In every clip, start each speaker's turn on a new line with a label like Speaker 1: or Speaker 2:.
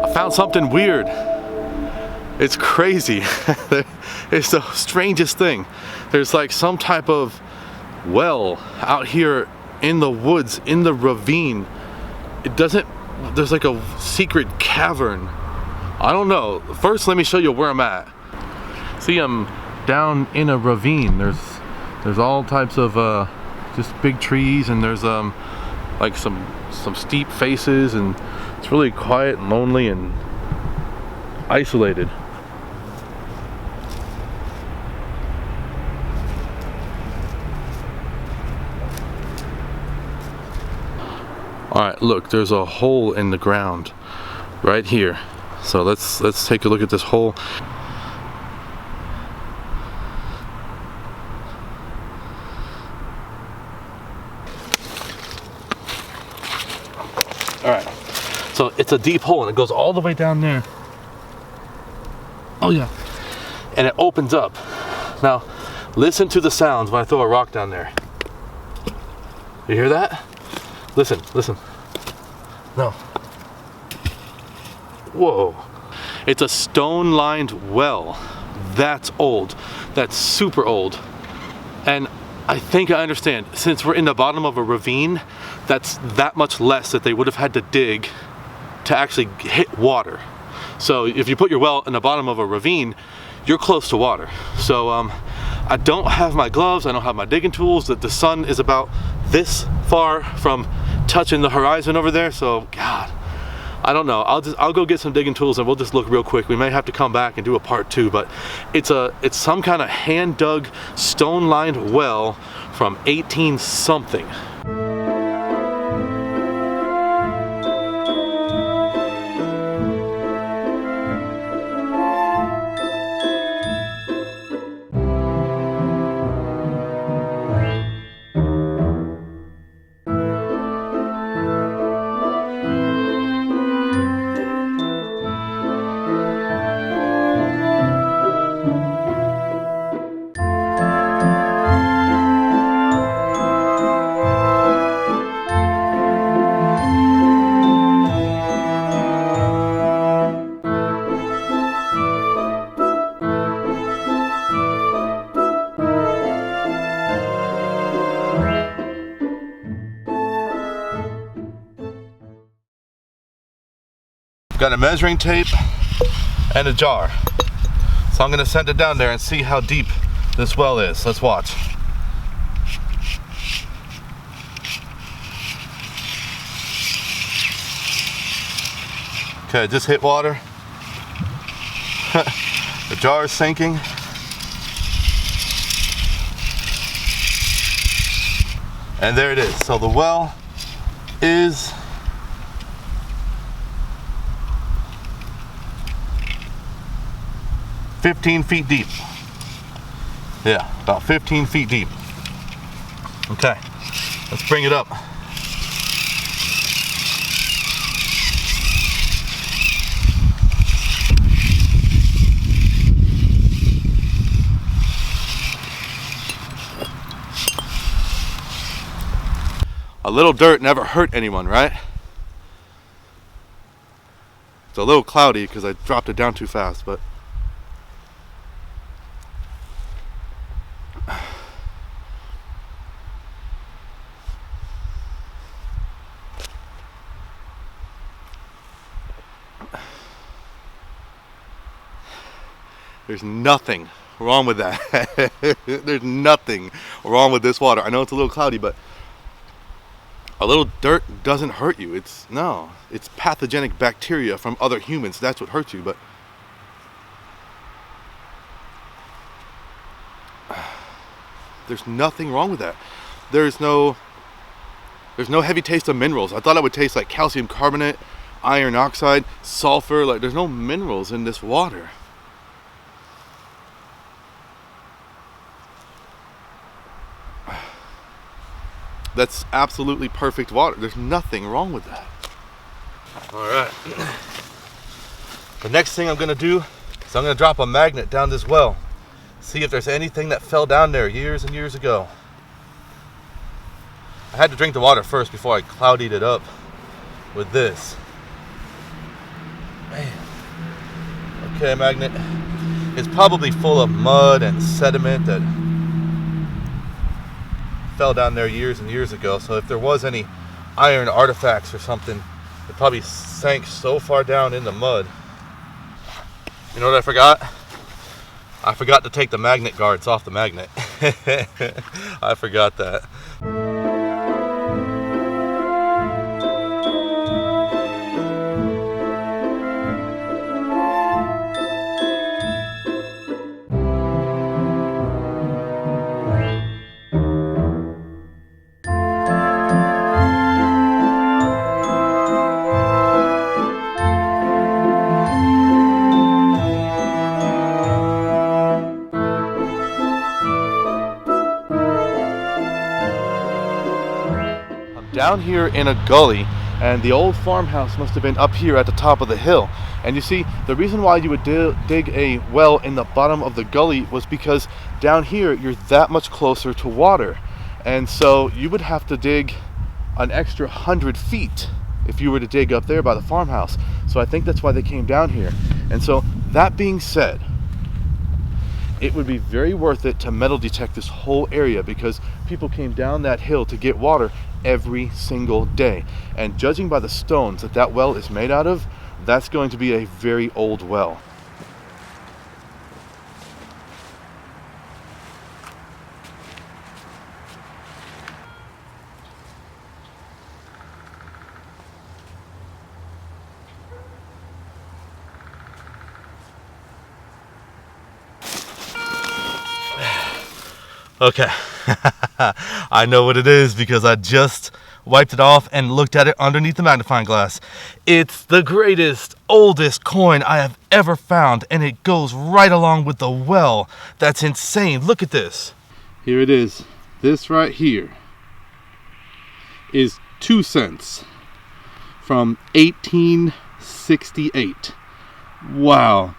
Speaker 1: I found something weird. It's crazy. It's the strangest thing. There's like some type of well out here in the woods, in the ravine. There's like a secret cavern. I don't know. First, let me show you where I'm at. See, I'm down in a ravine. There's all types of just big trees, and there's like some steep faces, and it's really quiet and lonely and isolated. All right, look, there's a hole in the ground right here. So let's take a look at this hole. All right, so it's a deep hole and it goes all the way down there. Oh yeah, and it opens up. Now, listen to the sounds when I throw a rock down there. You hear that? Listen, listen. No. Whoa. It's a stone-lined well. That's old. That's super old. And I think I understand. Since we're in the bottom of a ravine, that's that much less that they would have had to dig to actually hit water. So if you put your well in the bottom of a ravine, you're close to water. So I don't have my gloves, I don't have my digging tools. The sun is about this far from touching the horizon over there, so God, I don't know. I'll go get some digging tools and we'll just look real quick. We may have to come back and do a part 2, but it's some kind of hand dug stone lined well from 18 something. Got a measuring tape and a jar. So I'm gonna send it down there and see how deep this well is. Let's watch. Okay, just hit water. The jar is sinking. And there it is. So the well is 15 feet deep. Yeah, about 15 feet deep. Okay, let's bring it up. A little dirt never hurt anyone, right? It's a little cloudy because I dropped it down too fast, but there's nothing wrong with that. There's nothing wrong with this water. I know it's a little cloudy, but a little dirt doesn't hurt you. It's pathogenic bacteria from other humans. That's what hurts you, but there's nothing wrong with that. There's no heavy taste of minerals. I thought I would taste like calcium carbonate, iron oxide, sulfur. Like, there's no minerals in this water. That's absolutely perfect water. There's nothing wrong with that. All right. The next thing I'm gonna do is I'm gonna drop a magnet down this well. See if there's anything that fell down there years and years ago. I had to drink the water first before I cloudied it up with this. Okay, magnet. It's probably full of mud and sediment that fell down there years and years ago. So if there was any iron artifacts or something, it probably sank so far down in the mud. You know what I forgot? I forgot to take the magnet guards off the magnet. I forgot that. Down here in a gully, and the old farmhouse must have been up here at the top of the hill. And you see, the reason why you would dig a well in the bottom of the gully was because down here you're that much closer to water, and so you would have to dig an extra 100 feet if you were to dig up there by the farmhouse. So I think that's why they came down here. And so that being said, it would be very worth it to metal detect this whole area, because people came down that hill to get water every single day. And judging by the stones that that well is made out of, that's going to be a very old well. Okay, I know what it is because I just wiped it off and looked at it underneath the magnifying glass. It's the greatest, oldest coin I have ever found, and it goes right along with the well. That's insane. Look at this. Here it is. This right here is 2 cents from 1868. Wow.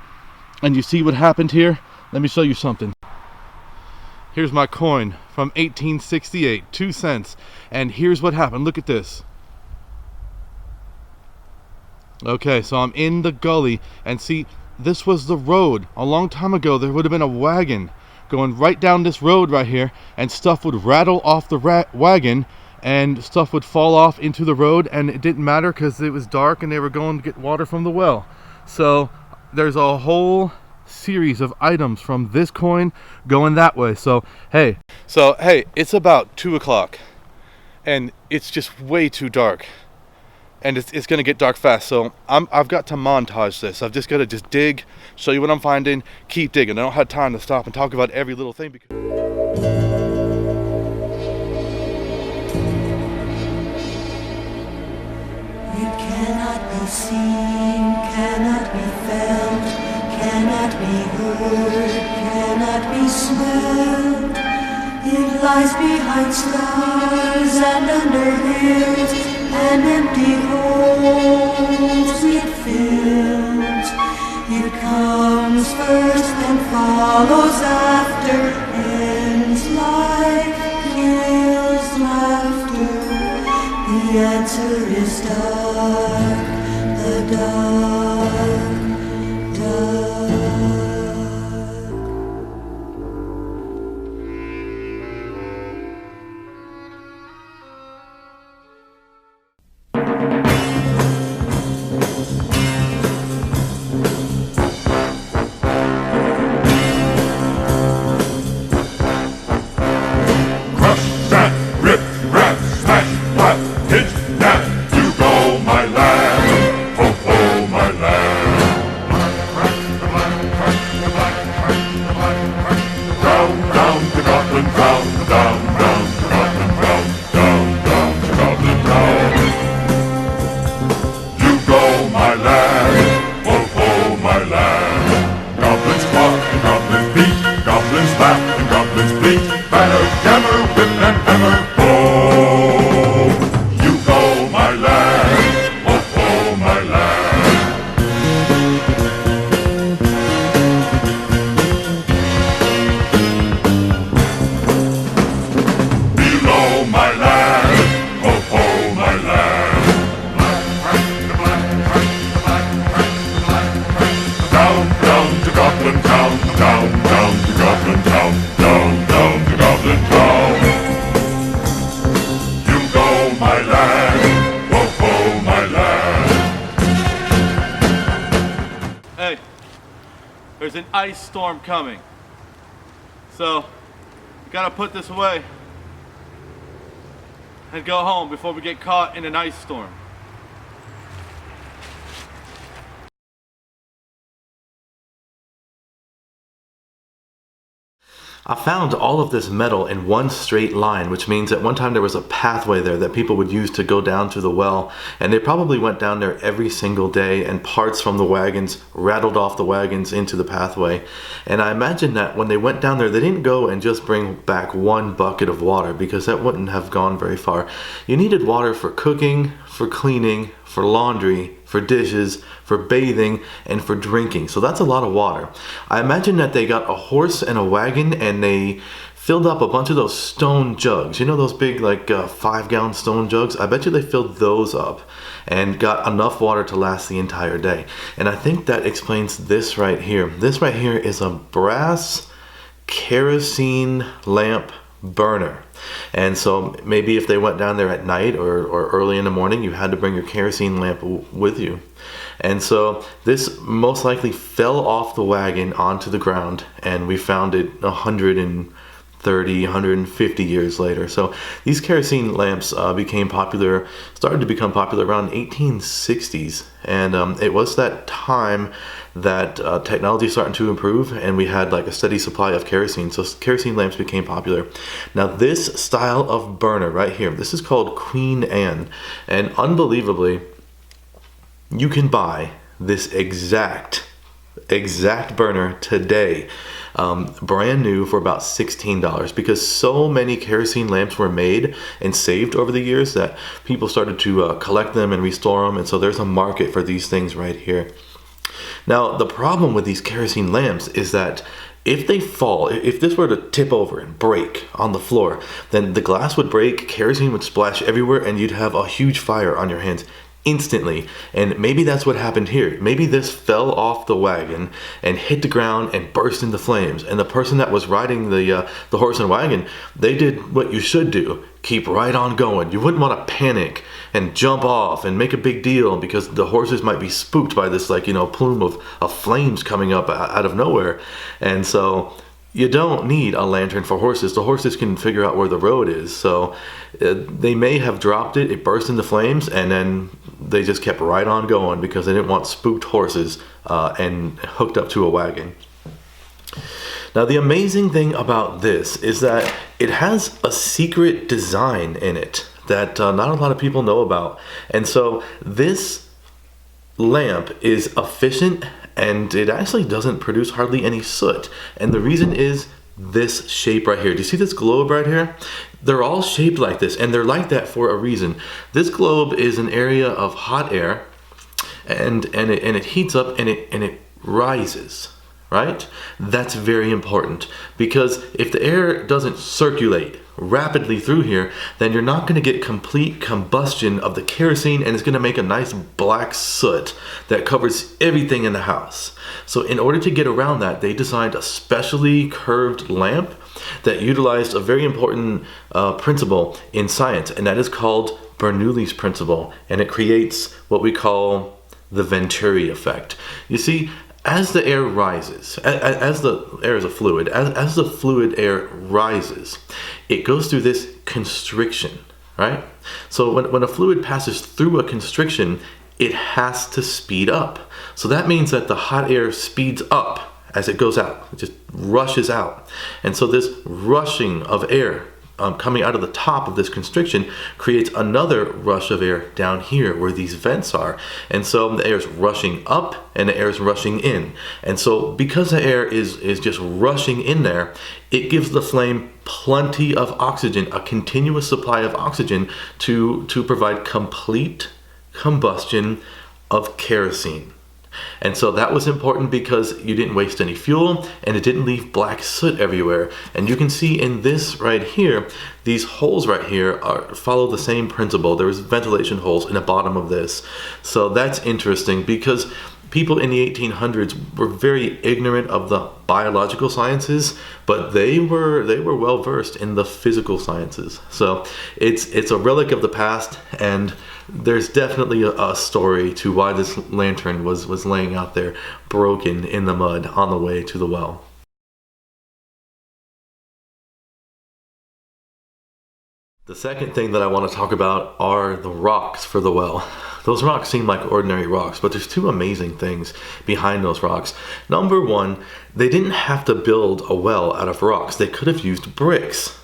Speaker 1: And you see what happened here? Let me show you something. Here's my coin from 1868, 2 cents. And here's what happened. Look at this. Okay, so I'm in the gully, and see, this was the road. A long time ago, there would have been a wagon going right down this road right here, and stuff would rattle off the wagon, and stuff would fall off into the road, and it didn't matter because it was dark and they were going to get water from the well. So there's a whole series of items from this coin going that way. So hey, it's about 2 o'clock and it's just way too dark, and it's gonna get dark fast. So I've got to montage this. I've just got to dig, show you what I'm finding, keep digging. I don't have time to stop and talk about every little thing because
Speaker 2: you cannot be seen, cannot be felt, cannot be heard, cannot be smelled. It lies behind stars and under hills, and empty holes it fills. It comes first and follows after, ends life, kills laughter. The answer is dark, the dark, dark.
Speaker 3: Crush, that, rip, rap, smash, pop, hitch, that, you go, Down, down to Goblin Town. Down, down to Goblin Town. You go, my lad. Whoa, whoa, my lad.
Speaker 1: Hey, there's an ice storm coming. So, gotta put this away and go home before we get caught in an ice storm. I found all of this metal in one straight line, which means at one time there was a pathway there that people would use to go down to the well, and they probably went down there every single day, and parts from the wagons rattled off the wagons into the pathway. And I imagine that when they went down there, they didn't go and just bring back one bucket of water, because that wouldn't have gone very far. You needed water for cooking, for cleaning, for laundry, for dishes, for bathing, and for drinking. So that's a lot of water. I imagine that they got a horse and a wagon and they filled up a bunch of those stone jugs. You know those big like 5-gallon stone jugs? I bet you they filled those up and got enough water to last the entire day. And I think that explains this right here. This right here is a brass kerosene lamp burner. And so maybe if they went down there at night or early in the morning, you had to bring your kerosene lamp with you. And so this most likely fell off the wagon onto the ground, and we found it 130, 150 years later. So these kerosene lamps started to become popular around 1860s. And it was that time that technology started to improve, and we had like a steady supply of kerosene. So kerosene lamps became popular. Now this style of burner right here, this is called Queen Anne. And unbelievably, you can buy this exact burner today, brand new, for about $16, because so many kerosene lamps were made and saved over the years that people started to collect them and restore them. And so there's a market for these things right here. Now, the problem with these kerosene lamps is that if they fall, if this were to tip over and break on the floor, then the glass would break, kerosene would splash everywhere, and you'd have a huge fire on your hands instantly. And maybe that's what happened here. Maybe this fell off the wagon and hit the ground and burst into flames. And the person that was riding the horse and wagon, they did what you should do. Keep right on going. You wouldn't want to panic and jump off and make a big deal, because the horses might be spooked by this plume of flames coming up out of nowhere. And so you don't need a lantern for horses. The horses can figure out where the road is. So they may have dropped it, it burst into flames, and then they just kept right on going because they didn't want spooked horses and hooked up to a wagon. Now the amazing thing about this is that it has a secret design in it that not a lot of people know about. And so this lamp is efficient, and it actually doesn't produce hardly any soot. And the reason is this shape right here. Do you see this globe right here? They're all shaped like this, and they're like that for a reason. This globe is an area of hot air, and it heats up and it rises, right? That's very important, because if the air doesn't circulate rapidly through here, then you're not going to get complete combustion of the kerosene, and it's going to make a nice black soot that covers everything in the house. So in order to get around that, they designed a specially curved lamp that utilized a very important principle in science, and that is called Bernoulli's principle, and it creates what we call the Venturi effect. You see, as the air rises, as the air is a fluid, as the fluid air rises, it goes through this constriction, right? So when a fluid passes through a constriction, it has to speed up. So that means that the hot air speeds up as it goes out. It just rushes out. And so this rushing of air coming out of the top of this constriction creates another rush of air down here where these vents are. And so the air is rushing up and the air is rushing in. And so because the air is just rushing in there, it gives the flame plenty of oxygen, a continuous supply of oxygen to provide complete combustion of kerosene. And so that was important because you didn't waste any fuel and it didn't leave black soot everywhere. And you can see in this right here, these holes right here follow the same principle. There's ventilation holes in the bottom of this. So that's interesting because people in the 1800s were very ignorant of the biological sciences, but they were well versed in the physical sciences. So it's a relic of the past, and there's definitely a story to why this lantern was laying out there broken in the mud on the way to the well. The second thing that I want to talk about are the rocks for the well. Those rocks seem like ordinary rocks, but there's two amazing things behind those rocks. Number one, they didn't have to build a well out of rocks. They could have used bricks,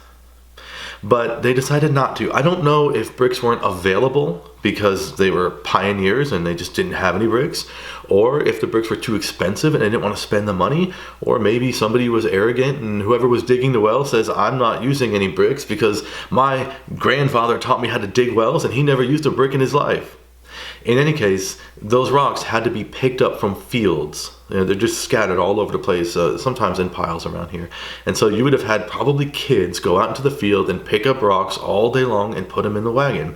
Speaker 1: but they decided not to. I don't know if bricks weren't available because they were pioneers and they just didn't have any bricks, or if the bricks were too expensive and they didn't want to spend the money, or maybe somebody was arrogant and whoever was digging the well says, I'm not using any bricks because my grandfather taught me how to dig wells and he never used a brick in his life. In any case, those rocks had to be picked up from fields. You know, they're just scattered all over the place, sometimes in piles around here. And so you would have had probably kids go out into the field and pick up rocks all day long and put them in the wagon.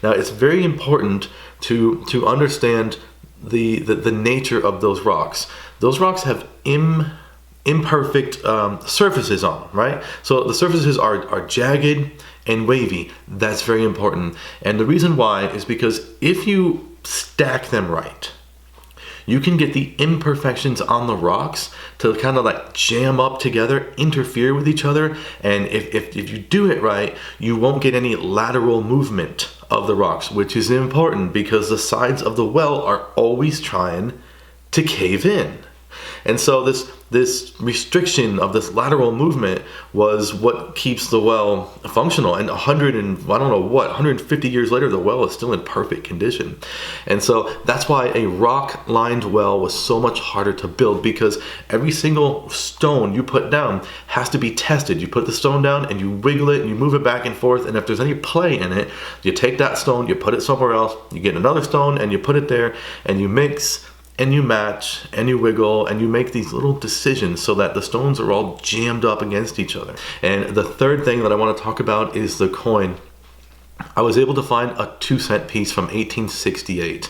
Speaker 1: Now, it's very important to understand the nature of those rocks. Those rocks have imperfect surfaces on them, right? So the surfaces are jagged and wavy. That's very important. And the reason why is because if you stack them right, you can get the imperfections on the rocks to kind of like jam up together, interfere with each other. And if you do it right, you won't get any lateral movement of the rocks, which is important because the sides of the well are always trying to cave in. And so this restriction of this lateral movement was what keeps the well functional. And 150 years later, the well is still in perfect condition. And so that's why a rock-lined well was so much harder to build, because every single stone you put down has to be tested. You put the stone down and you wiggle it and you move it back and forth. And if there's any play in it, you take that stone, you put it somewhere else, you get another stone and you put it there, and you mix and you match and you wiggle and you make these little decisions so that the stones are all jammed up against each other. And the third thing that I want to talk about is the coin. I was able to find a 2-cent piece from 1868.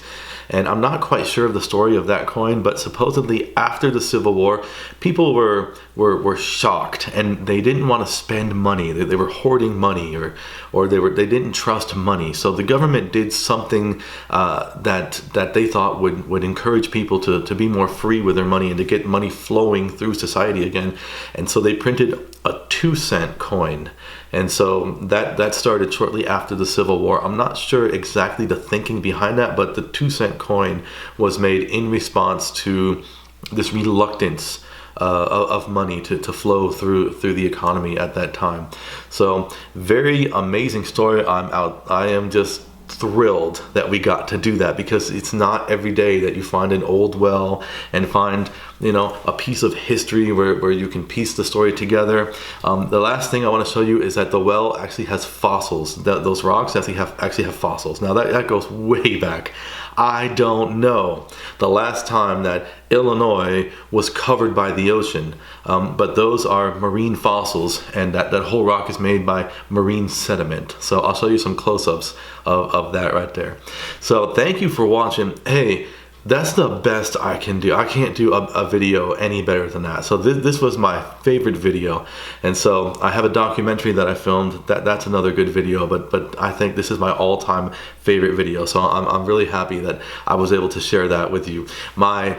Speaker 1: And I'm not quite sure of the story of that coin, but supposedly after the Civil War, people were shocked and they didn't want to spend money. They were hoarding money, or they didn't trust money. So the government did something that they thought would encourage people to be more free with their money and to get money flowing through society again. And so they printed a 2-cent coin. And so that started shortly after the Civil War. I'm not sure exactly the thinking behind that, but the 2-cent coin was made in response to this reluctance of money to flow through the economy at that time. So very amazing story. I am just thrilled that we got to do that, because it's not every day that you find an old well and find, you know, a piece of history where you can piece the story together. The last thing I want to show you is that the well actually has fossils. Those rocks actually have fossils. Now that goes way back. I don't know the last time that Illinois was covered by the ocean, but those are marine fossils, and that whole rock is made by marine sediment. So I'll show you some close-ups of that right there. So thank you for watching. Hey, that's the best I can do. I can't do a video any better than that. So this was my favorite video. And so I have a documentary that I filmed. That's another good video, but I think this is my all-time favorite video. So I'm really happy that I was able to share that with you. My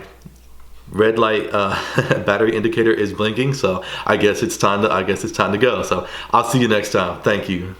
Speaker 1: red light battery indicator is blinking, so I guess it's time to go. So I'll see you next time. Thank you.